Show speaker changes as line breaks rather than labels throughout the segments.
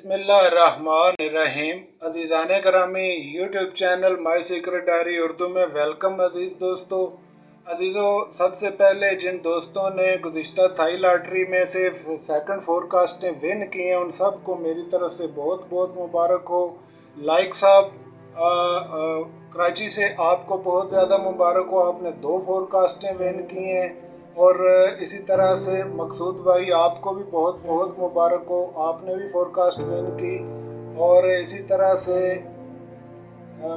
बिस्मिल्लाहिर्रहमानिर्रहीम। अजीज़ान करामी, YouTube channel my secret diary Urdu में वेलकम। अजीज़ दोस्तों, अजीज़ों, सबसे पहले जिन दोस्तों ने गुज़िश्ता थाई लॉटरी में से सेकंड फोरकास्टें विन की हैं, उन सब को मेरी तरफ से बहुत बहुत मुबारक हो। लाइक साहब कराची से आपको बहुत ज़्यादा मुबारक हो, आपने 2 फोरकास्टें विन की हैं। और इसी तरह से मकसूद भाई, आपको भी बहुत बहुत मुबारक हो, आपने भी फोरकास्ट विन की। और इसी तरह से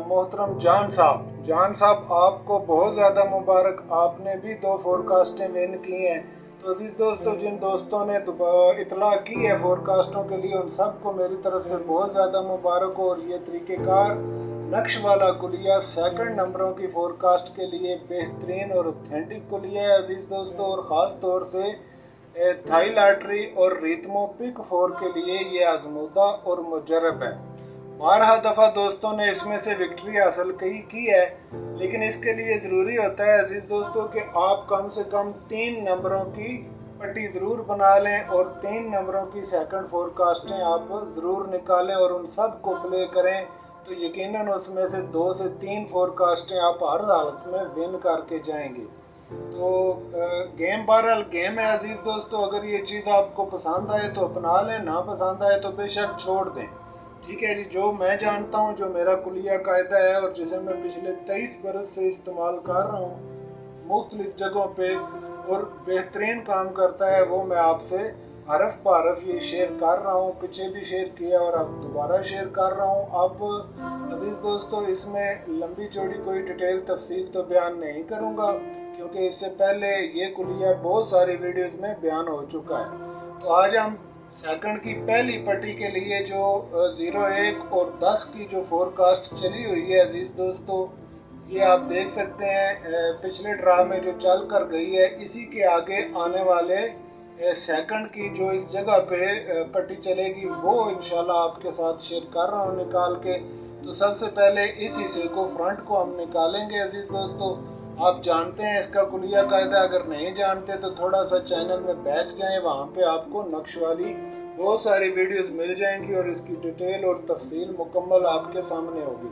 मोहतरम जान साहब आपको बहुत ज़्यादा मुबारक, आपने भी 2 फोरकास्टें विन की हैं। तो अजीज़ दोस्तों, जिन दोस्तों ने इतला की है फोरकास्टों के लिए, उन सबको मेरी तरफ से बहुत ज़्यादा मुबारक हो। और ये तरीक़ेकार नक्श वाला कुलिया सेकंड नंबरों की फोरकास्ट के लिए बेहतरीन और ऑथेंटिक कुलिया है अजीज़ दोस्तों। और ख़ास तौर से थाई लॉटरी और रितमो पिक 4 के लिए ये आजमूदा और मुजरब है। 12 दफ़ा दोस्तों ने इसमें से विक्ट्री हासिल की है, लेकिन इसके लिए ज़रूरी होता है अजीज़ दोस्तों कि आप कम से कम 3 नंबरों की पट्टी ज़रूर बना लें और 3 नंबरों की सेकंड फोरकास्टें आप ज़रूर निकालें और उन सब को प्ले करें, तो यकीनन उसमें से 2 से 3 फोरकास्टें आप हर हालत में विन करके जाएंगे। तो गेम बहरहाल गेम है अजीज़ दोस्तों। अगर ये चीज़ आपको पसंद आए तो अपना लें, ना पसंद आए तो बेशक छोड़ दें। ठीक है जी। जो मैं जानता हूँ, जो मेरा कुलिया कायदा है और जिसे मैं पिछले 23 बरस से इस्तेमाल कर रहा हूँ मुख्तलिफ जगहों पे और बेहतरीन काम करता है, वो मैं आपसे हरफ बहरफ ये शेयर कर रहा हूँ। पीछे भी शेयर किया और अब दोबारा शेयर कर रहा हूँ। अब अजीज़ दोस्तों, इसमें लंबी चौड़ी कोई डिटेल तफसील तो बयान नहीं करूँगा, क्योंकि इससे पहले ये कुलिया बहुत सारी वीडियोज़ में बयान हो चुका है। तो आज हम सेकंड की पहली पट्टी के लिए जो 0, 1 और 10 की जो फोरकास्ट चली हुई है अजीज़ दोस्तों, ये आप देख सकते हैं पिछले ड्रा में जो चल कर गई है, इसी के आगे आने वाले सेकंड की जो इस जगह पे पट्टी चलेगी वो इंशाल्लाह आपके साथ शेयर कर रहा हूँ निकाल के। तो सबसे पहले इस हिस्से को, फ्रंट को हम निकालेंगे अजीज़ दोस्तों। आप जानते हैं इसका कुलिया कायदा, अगर नहीं जानते तो थोड़ा सा चैनल में बैक जाएं, वहाँ पे आपको नक्श वाली बहुत सारी वीडियोस मिल जाएंगी और इसकी डिटेल और तफसील मुकम्मल आपके सामने होगी।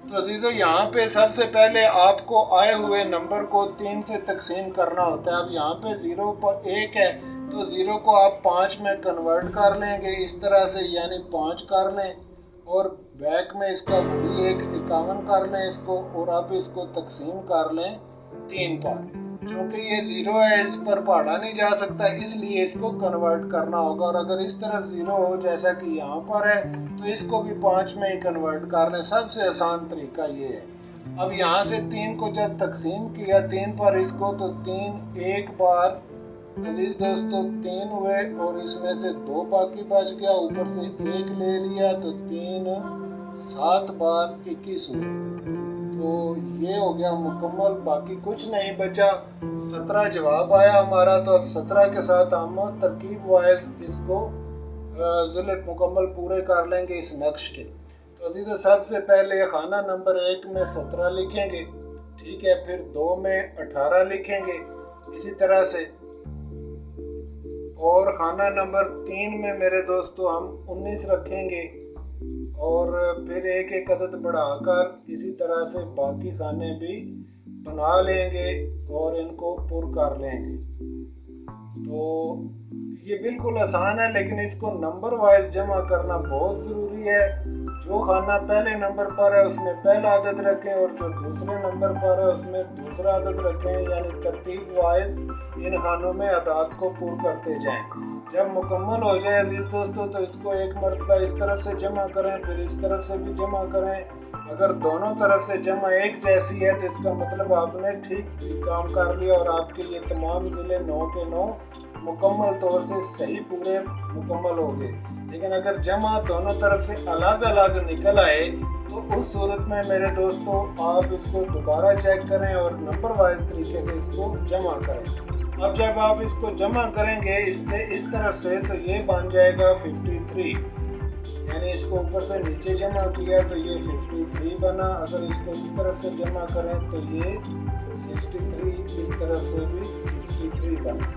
तो अजीज़ों, यहाँ पे सबसे पहले आपको आए हुए नंबर को 3 से तकसीम करना होता है। अब यहाँ पे 0 पर 1 है, तो 0 को आप 5 में कन्वर्ट कर लेंगे इस तरह से, यानी 5 कर लें और बैक में इसका वही 51 कर लें इसको, और आप इसको तकसीम कर लें 3 पर। चूँकि ये 0 है, इस पर पढ़ा नहीं जा सकता, इसलिए इसको कन्वर्ट करना होगा। और अगर इस तरफ 0 हो जैसा कि यहाँ पर है, तो इसको भी 5 में ही कन्वर्ट कर लें। सबसे आसान तरीका ये है। अब यहाँ से 3 को जब तकसीम किया 3 पर इसको, तो 3 एक बार अजीज़ दोस्तों 3 हुए और इसमें से 2 बाकी बच गया, ऊपर से 1 ले लिया, तो 3 7 बार 21 हुए। तो ये हो गया मुकम्मल, बाकी कुछ नहीं बचा। 17 जवाब आया हमारा। तो अब 17 के साथ हम तरकीब वाइज इसको ज़िले मुकम्मल पूरे कर लेंगे इस नक्श के। तो अजीज़, सबसे पहले खाना नंबर 1 में 17 लिखेंगे, ठीक है। फिर 2 में 18 लिखेंगे इसी तरह से, और खाना नंबर 3 में मेरे दोस्तों हम 19 रखेंगे, और फिर एक एक अदद बढ़ाकर इसी तरह से बाकी खाने भी बना लेंगे और इनको पुर कर लेंगे। तो ये बिल्कुल आसान है, लेकिन इसको नंबर वाइज जमा करना बहुत ज़रूरी है। जो खाना पहले नंबर पर है उसमें पहला अदद रखें, और जो दूसरे नंबर पर है उसमें दूसरा अदद रखें, यानी तरतीब वाइज इन खानों में अदाद को पूर करते जाएं। जब मुकम्मल हो जाए अजीज़ दोस्तों, तो इसको एक मरतबा इस तरफ से जमा करें, फिर इस तरफ से भी जमा करें। अगर दोनों तरफ से जमा एक जैसी है तो इसका मतलब आपने ठीक काम कर लिया और आपके लिए तमाम ज़िले 9 के 9 मुकम्मल तौर से सही पूरे मुकम्मल हो गए। लेकिन अगर जमा दोनों तरफ से अलग अलग निकल आए, तो उस सूरत में मेरे दोस्तों आप इसको दोबारा चेक करें और नंबर वाइज तरीके से इसको जमा करें। अब जब आप इसको जमा करेंगे इससे इस तरफ से, तो ये बन जाएगा 53, यानी इसको ऊपर से नीचे जमा किया तो ये 53 बना। अगर इसको इस तरफ से जमा करें तो ये 63, इस तरफ से भी 63 बना।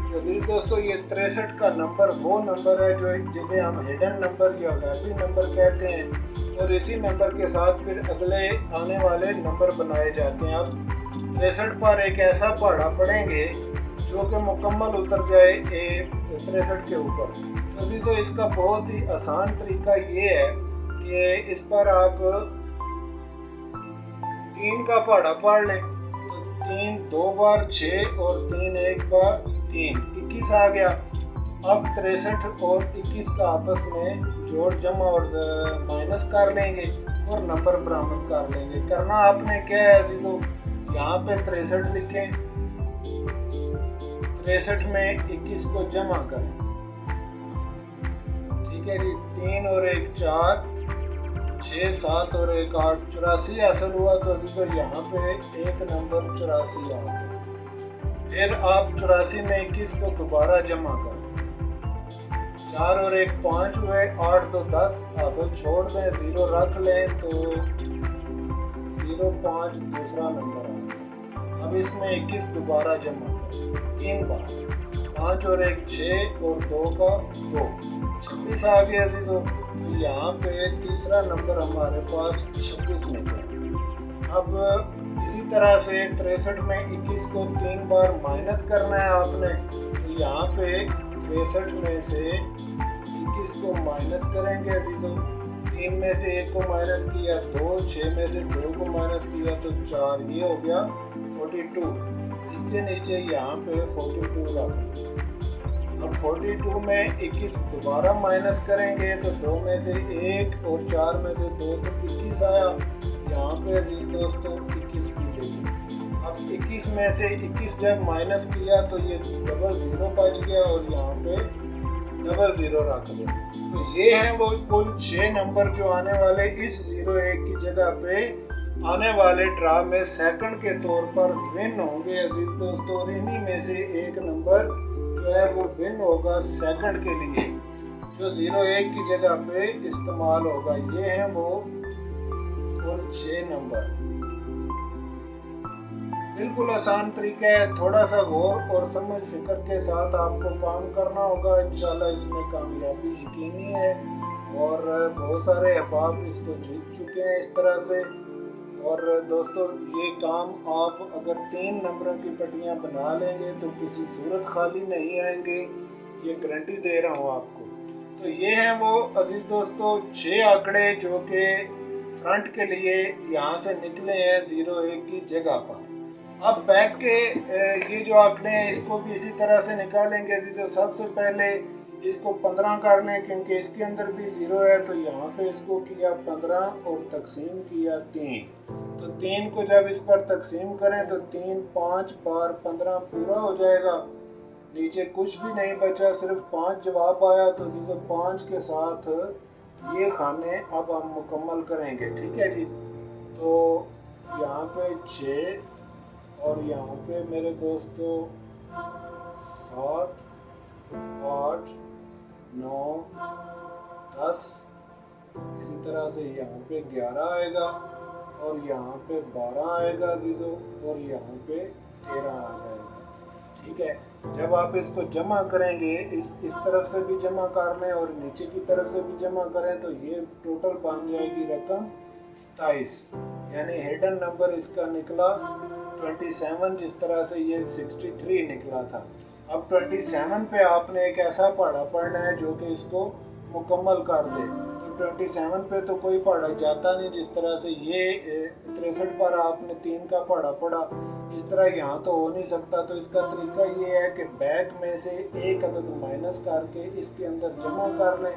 अजीज दोस्तों, ये 63 का नंबर वो नंबर है जो जिसे हम हिडन नंबर या गैबी नंबर कहते हैं, और इसी नंबर के साथ फिर अगले आने वाले नंबर बनाए जाते हैं। अब 63 पर एक ऐसा पहाड़ा पढ़ेंगे जो कि मुकम्मल उतर जाए 63 के ऊपर। तो अजीजों, इसका बहुत ही आसान तरीका ये है कि इस पर आप 3 का पहाड़ा पढ़ लें। तो 3 2 बार 6 और 3 1 बार 3, 21 आ गया। अब 63 और 21 का आपस में जोड़ जमा और माइनस कर लेंगे और नंबर बरामद कर लेंगे। करना आपने क्या है अजीजों, यहाँ पे 63 लिखें, 63 में 21 को जमा करें। ठीक है जी, 3 और 1 4, 6 7 और 1 8, 84 हासिल हुआ। तो अजीजों यहाँ पे एक नंबर 84 आ गया। फिर आप 84 में 21 को दोबारा जमा करें। 4 और 1 5 हुए, 8 2 10 हासिल छोड़ दें, 0 रख लें तो 0 5 दूसरा नंबर आ गया। अब इसमें 21 दोबारा जमा करें 3 बार। 5 और 1 6 और 2 का 2, 26 आ गया अजीजों। तो यहाँ पे तीसरा नंबर हमारे पास 26 निकला। अब इसी तरह से 63 में 21 को 3 बार माइनस करना है आपने। तो यहाँ पे 63 में से 21 को माइनस करेंगे अजीजों। 3 में से 1 को माइनस किया 2, 6 में से 2 को माइनस किया तो 4, ये हो गया 42। इसके नीचे यहाँ पे 42 रख दें। अब 42 में 21 दोबारा माइनस करेंगे तो 2 में से 1 और 4 में से 2 तो 21 आया। यहाँ पे अजीज दोस्तों 21 भी लेंगे। अब 21 में से 21 जब माइनस किया तो ये डबल 0 बच गया और यहाँ पे डबल 0 रख दें। तो ये हैं वो कुल 6 नंबर जो आने वाले इस 01 की जगह पे आने वाले ड्रा में सेकंड के तौर पर विन होंगे अजीज दोस्तों। और इन्हीं में से एक नंबर जो है वो विन होगा सेकंड के लिए, जो 01 की जगह पे इस्तेमाल होगा। ये हैं वो कुल 6 नंबर। बिल्कुल आसान तरीका है, थोड़ा सा गौर और समझ फिक्र के साथ आपको काम करना होगा। इंशाल्लाह इसमें कामयाबी यकीनी है और बहुत सारे अहबाब इसको जीत चुके हैं इस तरह से। और दोस्तों, ये काम आप अगर 3 नंबरों की पट्टियाँ बना लेंगे तो किसी सूरत खाली नहीं आएंगे, ये गारंटी दे रहा हूँ आपको। तो ये हैं वो अजीज दोस्तों 6 आंकड़े जो कि फ्रंट के लिए यहाँ से निकले हैं 01 की जगह पर। अब बैक के ये जो आंकड़े हैं इसको भी इसी तरह से निकालेंगे अजीजों। सबसे पहले इसको 15 कर लें क्योंकि इसके अंदर भी 0 है। तो यहाँ पे इसको किया 15 और तकसीम किया 3। तो 3 को जब इस पर तकसीम करें तो 3 5 बार 15 पूरा हो जाएगा। नीचे कुछ भी नहीं बचा, सिर्फ 5 जवाब आया। तो 5 के साथ ये खाने अब हम मुकम्मल करेंगे। ठीक है जी। तो यहाँ पे 6 और यहाँ पे मेरे दोस्तों 7 8 9 10, इसी तरह से यहाँ पे 11 आएगा और यहाँ पे 12 आएगा अजीजों, और यहाँ पे 13 आ जाएगा। ठीक है। जब आप इसको जमा करेंगे, इस तरफ से भी जमा कर लें और नीचे की तरफ से भी जमा करें तो ये टोटल बन जाएगी रकम 27। यानी हिडन नंबर इसका निकला 27, जिस तरह से ये 63 निकला था। अब 27 पे आपने एक ऐसा पहाड़ा पढ़ना है जो कि इसको मुकम्मल कर दे। तो 27 पे तो कोई पहाड़ा जाता नहीं, जिस तरह से ये 63 पर आपने 3 का पहाड़ा पढ़ा, इस तरह यहाँ तो हो नहीं सकता। तो इसका तरीका ये है कि बैक में से एक अदद माइनस करके इसके अंदर जमा कर लें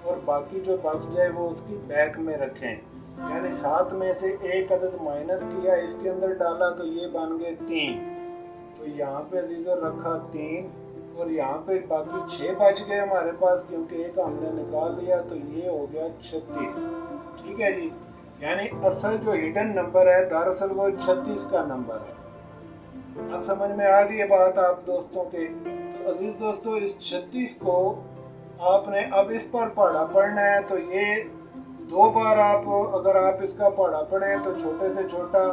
और बाकी जो बच जाए वो उसकी बैक में रखें। यानी 7 में से एक अदद माइनस किया, इसके अंदर डाला तो ये बन गए 3। तो यहाँ पे अजीजों रखा 3 और यहाँ पे बाकी 6 बच गए हमारे पास क्योंकि एक हमने निकाल लिया। तो ये हो गया 36। ठीक है जी। यानी असल जो हिडन नंबर है दरअसल वो 36 का नंबर है। अब समझ में आ गई बात आप दोस्तों के। तो अजीज दोस्तों, इस 36 को आपने अब इस पर पढ़ा पढ़ना है। तो ये 2 बार आप अगर आप इसका पढ़ा पढ़ें तो छोटे से छोटा,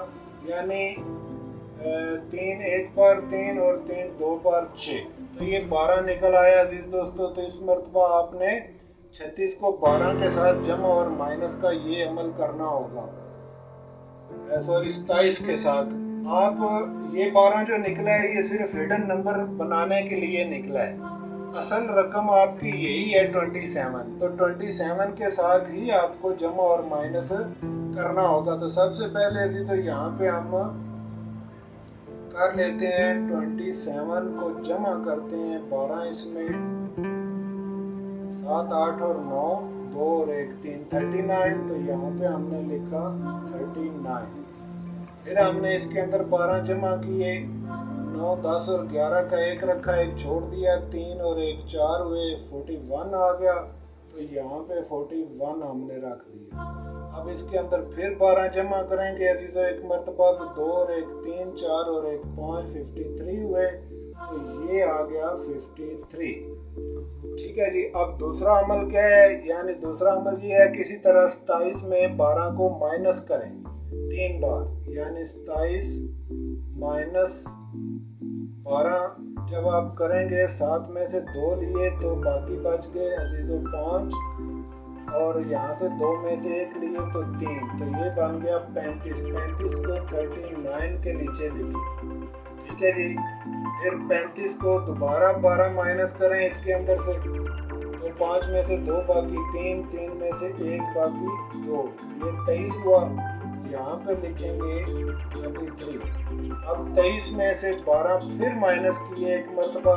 यानी 3 1 बार 3 और 3 2 बार 6। तो तो ये 12 निकल आया अजीज दोस्तों। तो इस मरतबा आपने 36 को 12 के साथ जमा और माइनस का ये अमल करना होगा, सॉरी 27 के साथ। आप ये 12 जो निकला है ये सिर्फ हिडन नंबर बनाने के लिए निकला है, असल रकम आपकी यही है 27। तो 27 के साथ ही आपको जमा और माइनस करना होगा। तो सबसे पहले अजीजों यहाँ पे हम कर लेते हैं 27 को जमा करते हैं 12, इसमें 7 8 और 9 2 और 1 3 39। तो यहाँ पे हमने लिखा 39। फिर हमने इसके अंदर 12 जमा किए, 9 10 और 11 का एक रखा, एक छोड़ दिया, 3 और 1 4 हुए, 41 आ गया। तो यहाँ पे 41 हमने रख दिया। अब इसके अंदर फिर 12 जमा करेंगे अजीजों एक मरतबा, तो 2 और 1 3 4 और 1 5 53 हुए। तो ये आ गया 53। ठीक है जी। अब दूसरा अमल क्या है, यानी दूसरा अमल ये है किसी तरह 27 में 12 को माइनस करें 3 बार, यानी 27 माइनस 12 जब आप करेंगे 7 में से 2 लिए तो बाकी बच गए अजीजों 5, और यहाँ से 2 में से 1 लिए तो 3। तो ये बन गया 35। 35 को 39 के नीचे लिखिए। ठीक है जी। फिर 35 को दोबारा 12 माइनस करें इसके अंदर से, तो 5 में से 2 बाकी 3, 3 में से 1 बाकी 2, ये 23 हुआ। यहाँ पे लिखेंगे 23। अब 23 में से 12 फिर माइनस किए एक मरतबा,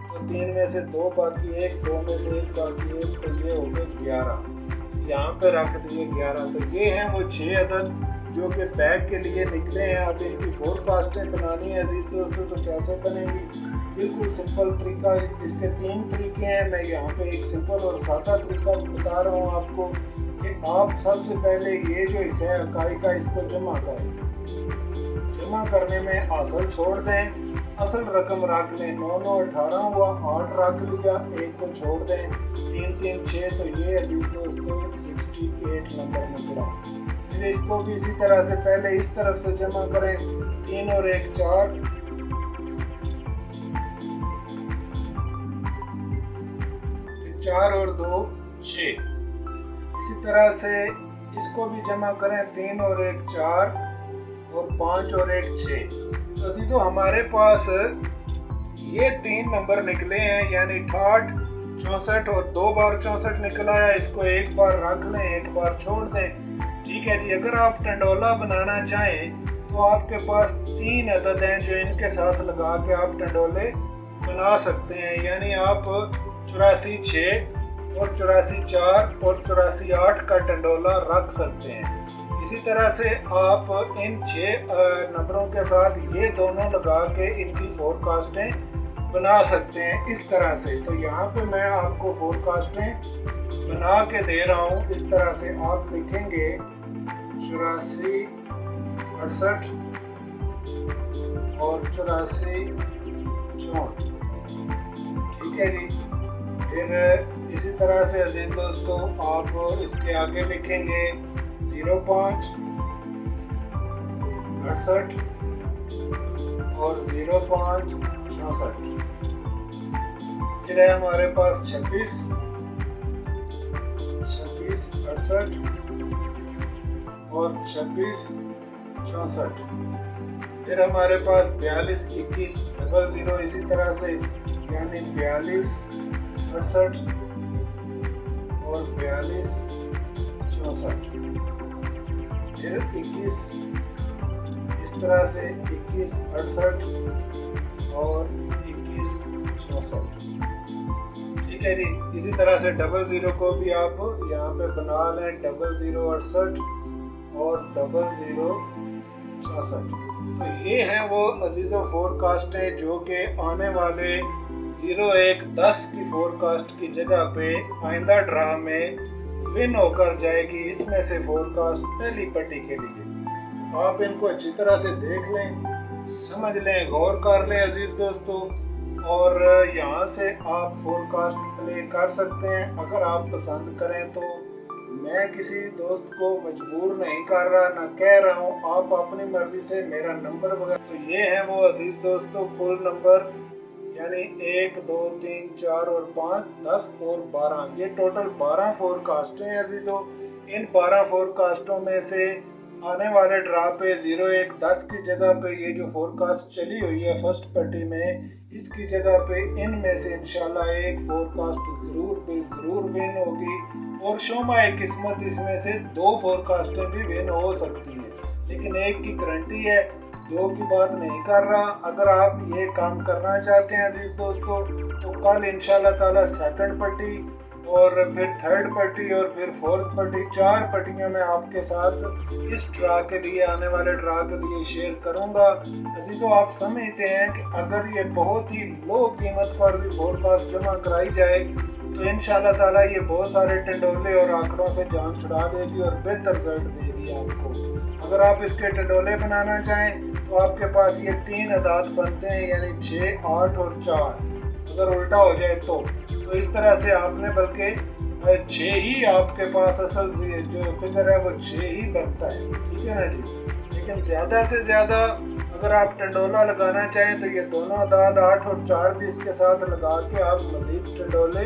तो 3 में से 2 बाकी 1, 2 में से 1 बाकी 1, तो ये हो गए 11। यहाँ पे रख दिए 11। तो ये हैं वो 6 अदद जो कि बैग के लिए निकले हैं। अब इनकी फोरकास्टें बनानी है अजीज दोस्तों, तो कैसे बनेगी, बिल्कुल सिंपल तरीका। इसके 3 तरीके हैं, मैं यहाँ पे एक सिंपल और सादा तरीका बता रहा हूँ आपको कि आप सबसे पहले ये जो हिस्सा है इकाई का इसको जमा करें। जमा करने में असल छोड़ दें, असल रकम रख लें। 9 9 18 हुआ, 8 रख लिया, 1 को छोड़ दें, 3 3 6। तो ये अजीज दोस्तों 68 नंबर निकला। फिर इसको भी इसी तरह से पहले इस तरफ से जमा करें, 3 और 1 4, 4 और 2 6। इसी तरह से इसको भी जमा करें, 3 और 1 4 और 5 और 1 6। तो अजीजों हमारे पास ये 3 नंबर निकले हैं, यानी 68 64 और 2 बार 64 निकला है। इसको एक बार रख लें, एक बार छोड़ दें। ठीक है जी। अगर आप टंडोला बनाना चाहें तो आपके पास 3 अदद हैं जो इनके साथ लगा के आप टंडोले बना सकते हैं, यानी आप 84 6 और 84 4 और 84 8 का टंडोला रख सकते हैं। इसी तरह से आप इन 6 नंबरों के साथ ये दोनों लगा के इनकी फोरकास्टें बना सकते हैं इस तरह से। तो यहाँ पे मैं आपको फोरकास्टें बना के दे रहा हूँ। इस तरह से आप लिखेंगे 84 68 और 84 64। ठीक है जी। फिर इसी तरह से अजीज दोस्तों आप इसके आगे लिखेंगे 05 68 और 05 66। फिर है हमारे पास 26 26 68 और 26 64। फिर हमारे पास 42 21 00 इसी तरह से, यानी 42 68 और 42 64। फिर 21 इस तरह से 21 68 और 21 64। ठीक है जी। इसी तरह से 00 को भी आप यहाँ पे बना लें, 00 68 और 00 64। तो ये हैं वो अजीजों फोरकास्टें जो कि आने वाले 01 10 की फोरकास्ट की जगह पे आइंदा ड्रा में विन होकर जाएगी। इसमें से फोरकास्ट पहली पट्टी के लिए आप इनको अच्छी तरह से देख लें, समझ लें, गौर कर लें अजीज दोस्तों, और यहाँ से आप फोरकास्ट प्ले कर सकते हैं अगर आप पसंद करें तो। मैं किसी दोस्त को मजबूर नहीं कर रहा, ना कह रहा हूँ, आप अपनी मर्जी से मेरा नंबर वगैरह। तो ये है वो अजीज दोस्तों कुल नंबर यानी 1 2 3 4 और 5 10 और 12, ये टोटल 12 फोरकास्टें हैं अजीजों। इन 12 फोरकास्टों में से आने वाले ड्रा पे 0 1 10 की जगह पे ये जो फोरकास्ट चली हुई है फर्स्ट पट्टी में, इसकी जगह पे इनमें से इंशाल्लाह एक फोरकास्ट जरूर विन होगी और शोमाए किस्मत इसमें से 2 फोरकास्टें भी विन हो सकती हैं, लेकिन एक की गारंटी है, 2 की बात नहीं कर रहा। अगर आप ये काम करना चाहते हैं अजीज दोस्तों तो कल इंशाल्लाह ताला सेकंड पट्टी और फिर थर्ड पट्टी और फिर फोर्थ पट्टी, 4 पट्टियां मैं आपके साथ इस ड्रा के लिए, आने वाले ड्रा के लिए शेयर करूंगा। अजीजों आप समझते हैं कि अगर ये बहुत ही लो कीमत पर भी फोरकास्ट जमा कराई जाए तो इंशाल्लाह ताला ये बहुत सारे टंडोले और आंकड़ों से जान छुड़ा देगी और बेहतर रिजल्ट देगी आपको। अगर आप इसके टंडोले बनाना चाहें तो आपके पास ये 3 अदाद बनते हैं, यानी 6 8 और 4। अगर उल्टा हो जाए तो इस तरह से आपने, बल्कि 6 ही आपके पास असल जो फिगर है वो 6 ही बनता है, ठीक है ना जी। लेकिन ज़्यादा से ज़्यादा अगर आप टंडोला लगाना चाहें तो ये दोनों अदाद 8 और 4 भी इसके साथ लगा के आप मज़ीद टंडोले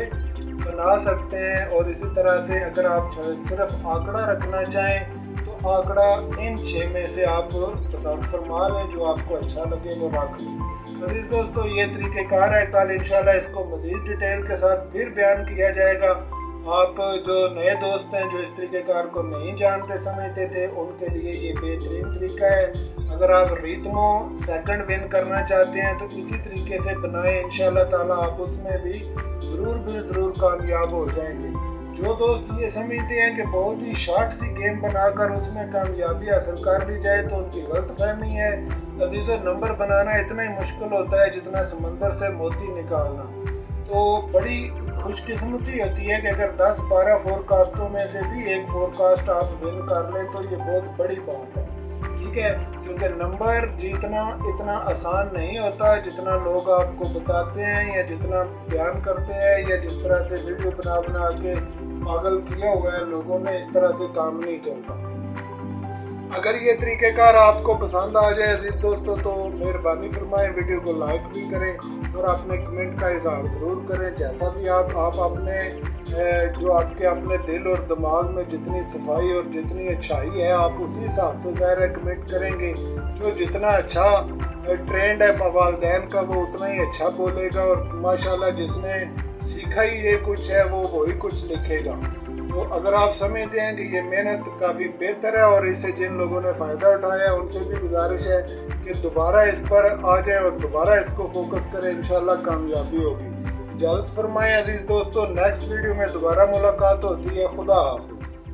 बना सकते हैं। और इसी तरह से अगर आप सिर्फ आंकड़ा रखना चाहें तो आंकड़ा इन 6 में से आप पसंद फरमा लें, जो आपको अच्छा लगे वो रख लें। अजीज दोस्तों ये तरीक़ेकार है, कल इंशाल्लाह इसको मज़ीद डिटेल के साथ फिर बयान किया जाएगा। आप जो नए दोस्त हैं जो इस तरीक़ेकार को नहीं जानते समझते थे, उनके लिए ये बेहतरीन तरीका है। अगर आप रिदमो सेकंड विन करना चाहते हैं तो इसी तरीके से बनाएं, इंशाल्लाह ताला आप उसमें भी ज़रूर कामयाब हो जाएंगे। जो दोस्त ये समझते हैं कि बहुत ही शॉर्ट सी गेम बनाकर उसमें कामयाबी हासिल कर ली जाए तो उनकी गलत फहमी है। अजीज़ों नंबर बनाना इतना ही मुश्किल होता है जितना समंदर से मोती निकालना। तो बड़ी खुशकिस्मती होती है कि अगर 10-12 फोरकास्टों में से भी एक फोरकास्ट आप विन कर लें तो ये बहुत बड़ी बात है, ठीक है। क्योंकि नंबर जीतना इतना आसान नहीं होता जितना लोग आपको बताते हैं या जितना बयान करते हैं या जिस तरह से वीडियो बना के पागल किया हुआ है लोगों ने, इस तरह से काम नहीं चलता। अगर ये तरीक़ेकार आपको पसंद आ जाए अजीज दोस्तों तो मेहरबानी फरमाएं, वीडियो को लाइक भी करें और अपने कमेंट का इज़हार ज़रूर करें। जैसा भी आप अपने जो आपके अपने दिल और दिमाग में जितनी सफाई और जितनी अच्छाई है आप उसी हिसाब से ज़ाहिर है कमेंट करेंगे। जो जितना अच्छा ट्रेंड है वालिदैन का वो उतना ही अच्छा बोलेगा और माशाल्लाह जिसने सीखा ही ये कुछ है वो वही कुछ लिखेगा। तो अगर आप समझते हैं कि ये मेहनत काफ़ी बेहतर है और इससे जिन लोगों ने फ़ायदा उठाया है उनसे भी गुजारिश है कि दोबारा इस पर आ जाए और दोबारा इसको फोकस करें, इंशाल्लाह कामयाबी होगी। इजाज़त फरमाएं अजीज़ दोस्तों, नेक्स्ट वीडियो में दोबारा मुलाकात होती है। खुदा हाफिज़।